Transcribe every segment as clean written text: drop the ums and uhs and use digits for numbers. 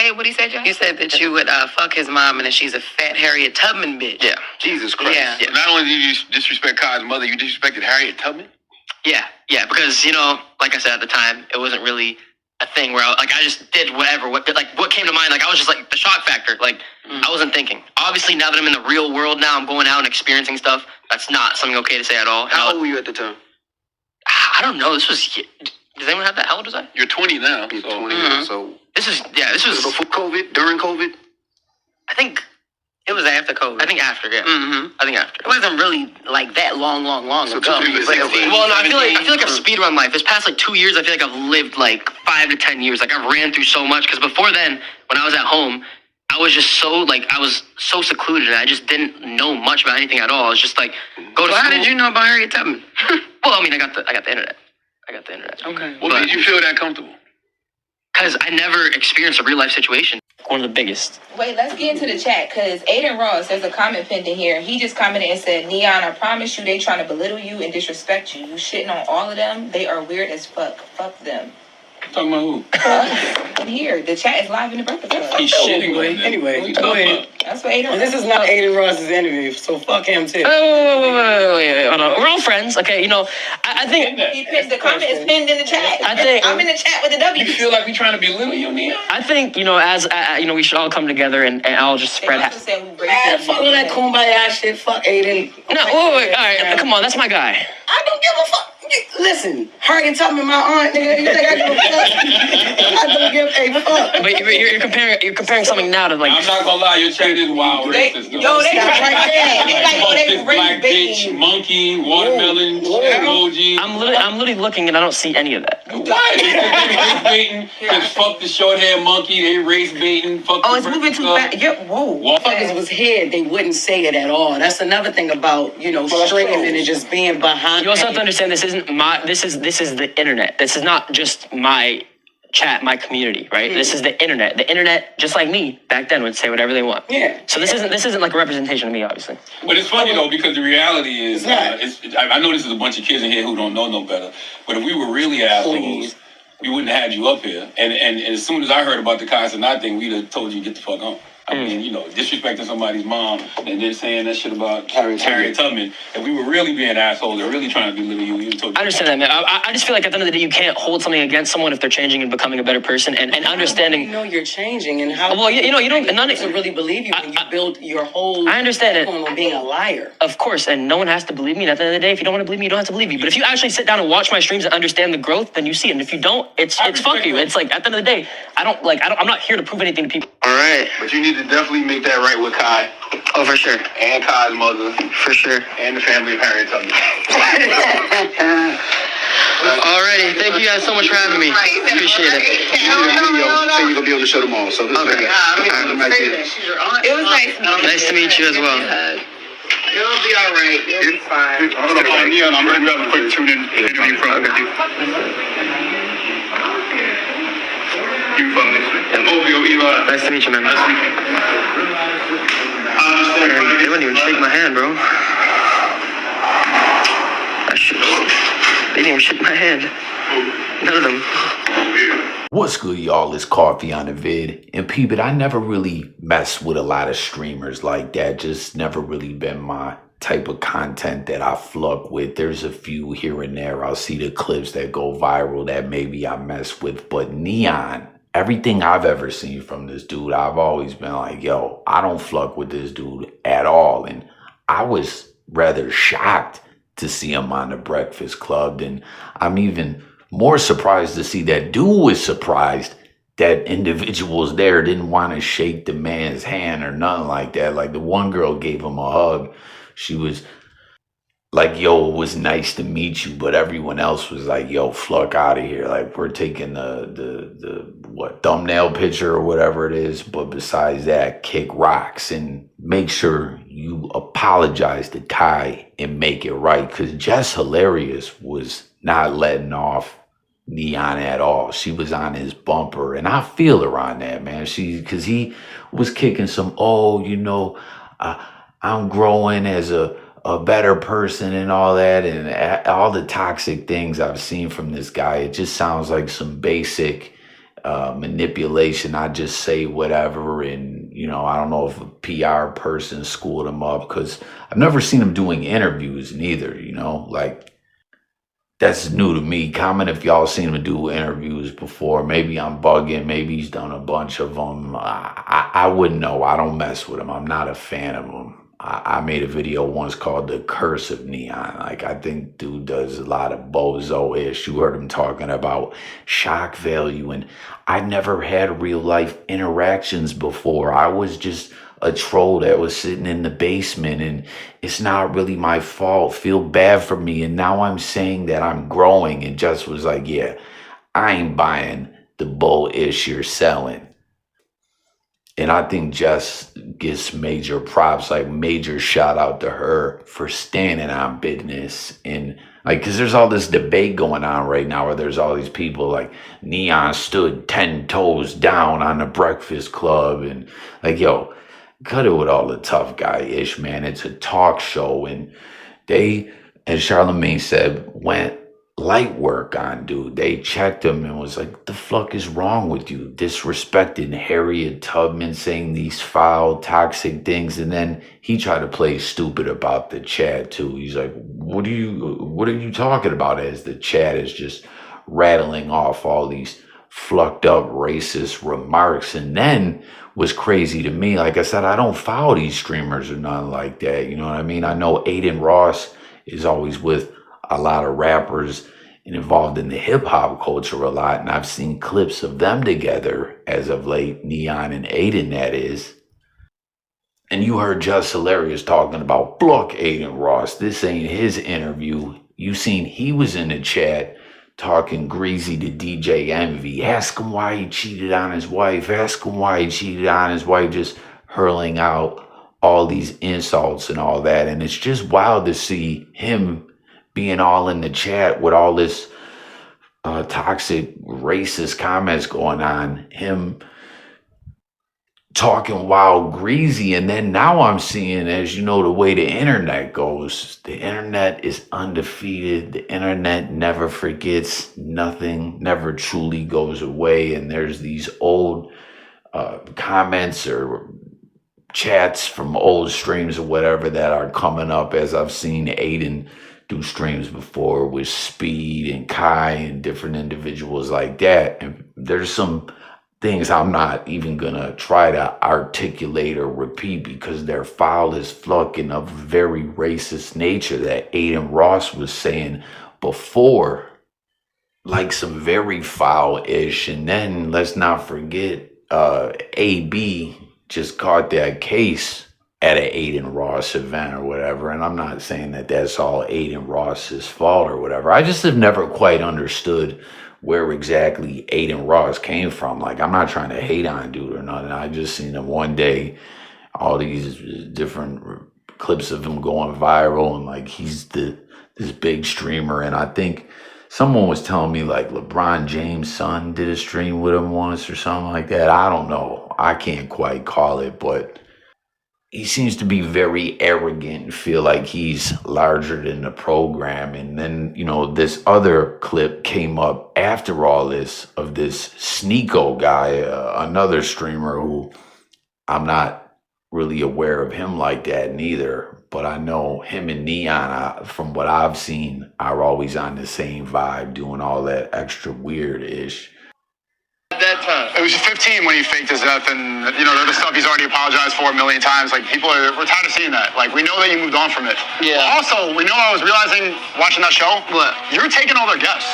Say what he said, Jess? He said that you would fuck his mom and that she's a fat Harriet Tubman bitch. Yeah. Jesus Christ. Yeah. Not only did you disrespect Kai's mother, you disrespected Harriet Tubman? Yeah, because, like I said at the time, it wasn't really a thing where I just did whatever. What came to mind, I was just the shock factor. I wasn't thinking. Obviously, now that I'm in the real world now, I'm going out and experiencing stuff. That's not something okay to say at all. How old were you at the time? I don't know. This was... Does anyone have that? How old was I? You're 20 now. You're 20 now, so... This was before COVID, during COVID? I think... It was after COVID. I think after, yeah. Mm-hmm. I think after. It wasn't really that long So ago. 2016. Well, no, I feel like I've speedrun life. This past 2 years, I feel like I've lived 5 to 10 years. I've ran through so much. Because before then, when I was at home, I was just so I was so secluded. And I just didn't know much about anything at all. I was just go to school. How did you know about Harriet Tubman? Well, I got the internet. Okay. What made you feel that comfortable? Because I never experienced a real life situation. One of the biggest. Wait, let's get into the chat, because Adin Ross, there's a comment pending here. He just commented and said, Neon, I promise you they trying to belittle you and disrespect you. You shitting on all of them. They are weird as fuck. Fuck them. Talking about who? In here. The chat is live in the Breakfast Club. He's shitting on them. Anyway, go ahead. That's what Adin Ross. This is not Adin Ross's interview, so fuck him too. Wait, hold on. We're all friends, okay? I think... The comment is pinned in the chat. I think... I'm in the chat with the W. You feel like we trying to belittle you, Neon? I think, as we should all come together and all just spread... Fuck all that kumbaya shit. Fuck Adin. No, wait. All right, come on. That's my guy. I don't give a fuck. Listen, Harriet Tubman, my aunt, nigga. You think I give a fuck? I don't give a fuck. But you're comparing something now to I'm not gonna lie, your chat is wild racist. They right there. They black bitch, monkey, watermelon, emoji. I'm literally looking and I don't see any of that. Why? They race baiting. Cause fuck the short hair monkey. They race baiting. Fuck. Oh, it's moving too fast. Yeah, whoa. Motherfuckers was here, they wouldn't say it at all. That's another thing about streaming and just being behind. You also have to understand this isn't this is the internet. This is not just my chat, my community, right? This is the internet. The internet, just like me back then, would say whatever they want. Yeah. So this isn't like a representation of me, obviously. But it's funny though, because the reality is, I know this is a bunch of kids in here who don't know no better. But if we were really assholes, we wouldn't have had you up here. And as soon as I heard about the Casanat thing, we'd have told you get the fuck on. I mean, disrespecting somebody's mom and then saying that shit about Harriet Tubman. If we were really being assholes or really trying to belittle you, we would have told you. I understand that, man. I just feel like at the end of the day, you can't hold something against someone if they're changing and becoming a better person and understanding. You know you're changing and how. Well, you don't. None to really believe you when you build your whole. I understand it. On being a liar. Of course, and no one has to believe me. And at the end of the day, if you don't want to believe me, you don't have to believe me. But if you actually sit down and watch my streams and understand the growth, then you see it. And if you don't, it's fuck you. It's at the end of the day, I'm not here to prove anything to people. All right, but you need to definitely make that right with Kai. Oh, for sure. And Kai's mother. For sure. And the family of Harriet Tubman. Alrighty, thank you guys so much for having me. Appreciate it. So you're gonna be on the show tomorrow. So this okay. It was Nice to meet you as well. You'll be all right. You'll be fine. I'm ready to have a quick tune-in interview from with you. You from this? Eli. Nice to meet you, man. Nice to meet you. They wouldn't even shake my hand, bro. They didn't even shake my hand. None of them. What's good, y'all? It's Coffee on the vid. And peep it, I never really messed with a lot of streamers like that. Just never really been my type of content that I flock with. There's a few here and there. I'll see the clips that go viral that maybe I mess with. But Neon, everything I've ever seen from this dude, I've always been like, yo, I don't fuck with this dude at all. And I was rather shocked to see him on the Breakfast Club. And I'm even more surprised to see that dude was surprised that individuals there didn't want to shake the man's hand or nothing like that. Like the one girl gave him a hug. She was like, yo, it was nice to meet you. But everyone else was like, yo, fuck out of here. Like, we're taking the thumbnail picture or whatever it is. But besides that, kick rocks and make sure you apologize to Kai and make it right. Because Jess Hilarious was not letting off Neon at all. She was on his bumper. And I feel her on that, man. Because he was kicking some, I'm growing as a better person and all that, and all the toxic things I've seen from this guy. It just sounds like some basic manipulation. I just say whatever, and I don't know if a PR person schooled him up, because I've never seen him doing interviews neither. Like, that's new to me. Comment if y'all seen him do interviews before. Maybe I'm bugging. Maybe he's done a bunch of them. I wouldn't know. I don't mess with him. I'm not a fan of him. I made a video once called The Curse of Neon. Like, I think dude does a lot of bozo-ish. You heard him talking about shock value, and I never had real life interactions before. I was just a troll that was sitting in the basement, and it's not really my fault. Feel bad for me. And now I'm saying that I'm growing, and Jess was like, yeah, I ain't buying the bull-ish you're selling. And I think Jess gets major props, like major shout out to her for standing on business. And like, because there's all this debate going on right now where there's all these people like Neon stood 10 toes down on the Breakfast Club. And like, yo, cut it with all the tough guy-ish, man. It's a talk show. And they, as Charlamagne said, went light work on dude. They checked him and was like, the fuck is wrong with you? Disrespecting Harriet Tubman, saying these foul, toxic things. And then he tried to play stupid about the chat too. He's like, what are you talking about? As the chat is just rattling off all these flucked up racist remarks. And then was crazy to me, like I said, I don't follow these streamers or nothing like that. You know what I mean? I know Adin Ross is always with a lot of rappers and involved in the hip hop culture a lot. And I've seen clips of them together as of late, Neon and Adin, that is. And you heard Jess Hilarious talking about block Adin Ross. This ain't his interview. You seen he was in the chat talking greasy to DJ Envy. Ask him why he cheated on his wife. Ask him why he cheated on his wife. Just hurling out all these insults and all that. And it's just wild to see him being all in the chat with all this toxic racist comments going on, him talking wild greasy. And then now I'm seeing, as you know, the way the internet goes, the internet is undefeated. The internet never forgets. Nothing never truly goes away. And there's these old comments or chats from old streams or whatever that are coming up, as I've seen Adin do streams before with Speed and Kai and different individuals like that. And there's some things I'm not even gonna try to articulate or repeat because they're foul as fuck and of very racist nature that Adin Ross was saying before, like some very foul-ish. And then let's not forget AB just caught that case at an Adin Ross event or whatever. And I'm not saying that that's all Adin Ross's fault or whatever. I just have never quite understood where exactly Adin Ross came from. Like, I'm not trying to hate on dude or nothing. I just seen him one day, all these different clips of him going viral, and like he's this big streamer. And I think someone was telling me like LeBron James' son did a stream with him once or something like that. I don't know. I can't quite call it, but he seems to be very arrogant and feel like he's larger than the program. And then, you know, this other clip came up after all this of this Sneeko guy, another streamer who I'm not really aware of him like that neither. But I know him and Neon, from what I've seen, are always on the same vibe, doing all that extra weird-ish. That time. It was 15 when he faked his death, and you know, the stuff he's already apologized for a million times. Like, we're tired of seeing that. Like, we know that you moved on from it. Yeah. But also, we know I was realizing watching that show. What? You're taking all their guests.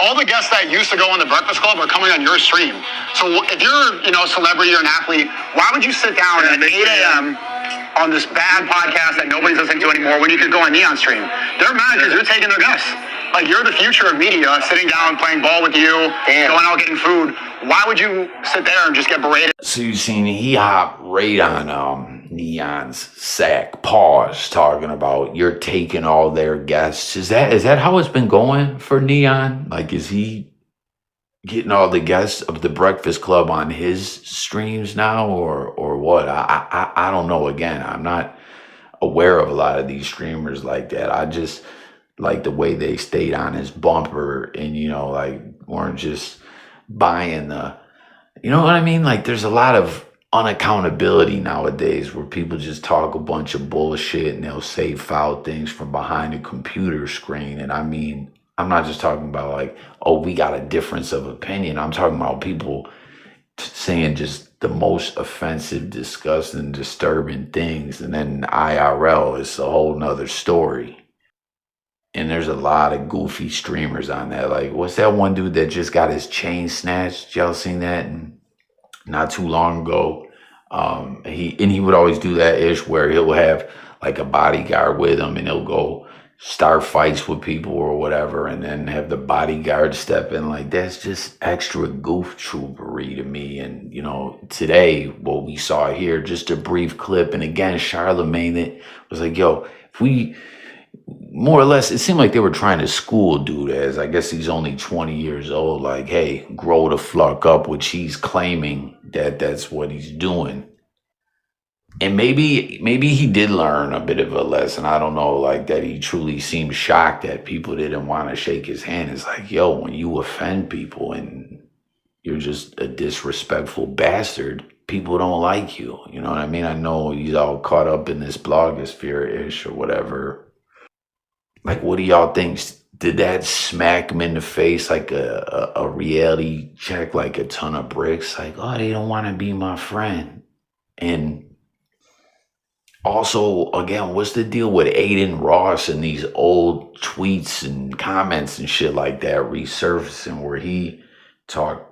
All the guests that used to go on the Breakfast Club are coming on your stream. So if you're, a celebrity or an athlete, why would you sit down at 8 a.m. on this bad podcast that nobody's listening to anymore when you could go on Neon stream? They're mad because you're taking their guests. Like, you're the future of media, sitting down, playing ball with you, going out getting food. Why would you sit there and just get berated? So you seen he hopped right on Neon's sack, pause, talking about you're taking all their guests. Is that how it's been going for Neon? Like, is he getting all the guests of the Breakfast Club on his streams now, or what? I don't know. Again, I'm not aware of a lot of these streamers like that. I just like the way they stayed on his bumper and, like, weren't just buying the You know what I mean? Like, there's a lot of unaccountability nowadays where people just talk a bunch of bullshit and they'll say foul things from behind a computer screen. And I mean, I'm not just talking about like, oh, we got a difference of opinion. I'm talking about people saying just the most offensive, disgusting, disturbing things. And then IRL is a whole nother story. And there's a lot of goofy streamers on that. Like, what's that one dude that just got his chain snatched? Y'all seen that? And not too long ago. He would always do that ish where he'll have like a bodyguard with him and he'll go start fights with people or whatever and then have the bodyguard step in. Like, that's just extra goof troopery to me. And, you know, today what we saw here, just a brief clip, and again, Charlamagne, that was like, yo, if we more or less, it seemed like they were trying to school dude as, I guess he's only 20 years old, like, hey, grow the fuck up, which he's claiming that that's what he's doing. And maybe he did learn a bit of a lesson. I don't know, like that he truly seemed shocked that people didn't want to shake his hand. It's like, yo, when you offend people and you're just a disrespectful bastard, people don't like you. You know what I mean? I know he's all caught up in this blogosphere-ish or whatever. Like, what do y'all think? Did that smack him in the face like a reality check, like a ton of bricks? Like, oh, they don't want to be my friend. And also, again, what's the deal with Adin Ross and these old tweets and comments and shit like that resurfacing where he talked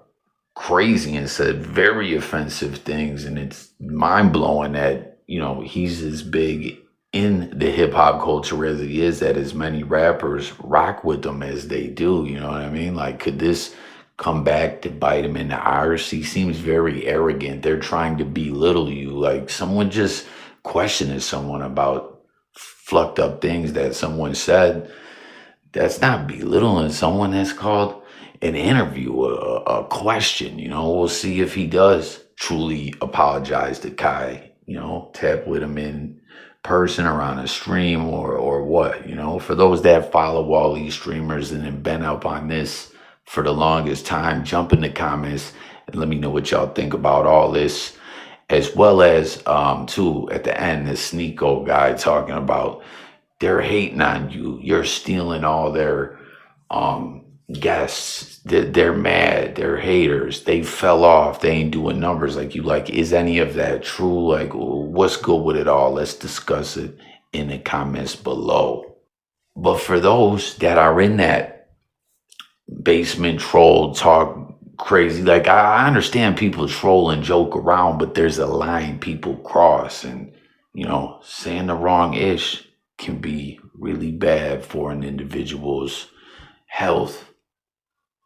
crazy and said very offensive things? And it's mind-blowing that, you know, he's as big in the hip hop culture as he is, that as many rappers rock with them as they do. You know what I mean? Like, could this come back to bite him in the arse? He seems very arrogant. They're trying to belittle you. Like, someone just questioning someone about fucked up things that someone said. That's not belittling someone. That's called an interview, a question. You know, we'll see if he does truly apologize to Kai, you know, tap with him in person or on a stream or what, you know. For those that follow all these streamers and have been up on this for the longest time, jump in the comments and let me know what y'all think about all this, as well as too, at the end, this Sneeko guy talking about they're hating on you, you're stealing all their guests, they're mad, they're haters, they fell off, they ain't doing numbers like you. Like, is any of that true? Like, what's good with it all? Let's discuss it in the comments below. But for those that are in that basement troll talk crazy, like, I understand people troll and joke around, but there's a line people cross, and, you know, saying the wrong ish can be really bad for an individual's health.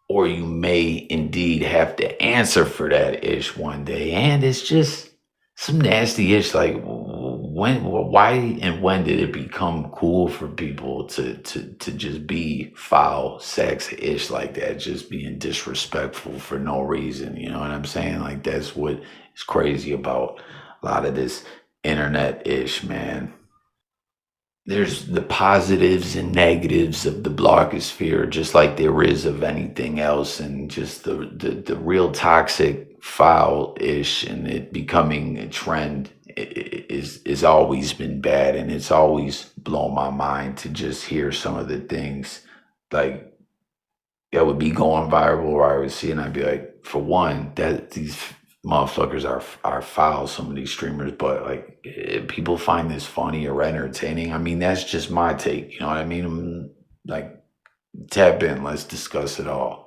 Or you may indeed have to answer for that ish one day. And it's just some nasty ish. Like, why and when did it become cool for people to just be foul sex ish like that? Just being disrespectful for no reason. You know what I'm saying? Like, that's what is crazy about a lot of this internet ish, man. There's the positives and negatives of the blogosphere, just like there is of anything else, and just the real toxic, foul-ish, and it becoming a trend is always been bad, and it's always blown my mind to just hear some of the things like that would be going viral, or I would see, and I'd be like, for one, that these motherfuckers are foul, some of these streamers, but like, if people find this funny or entertaining, I mean, that's just my take, you know what I mean? Like, tap in, let's discuss it all.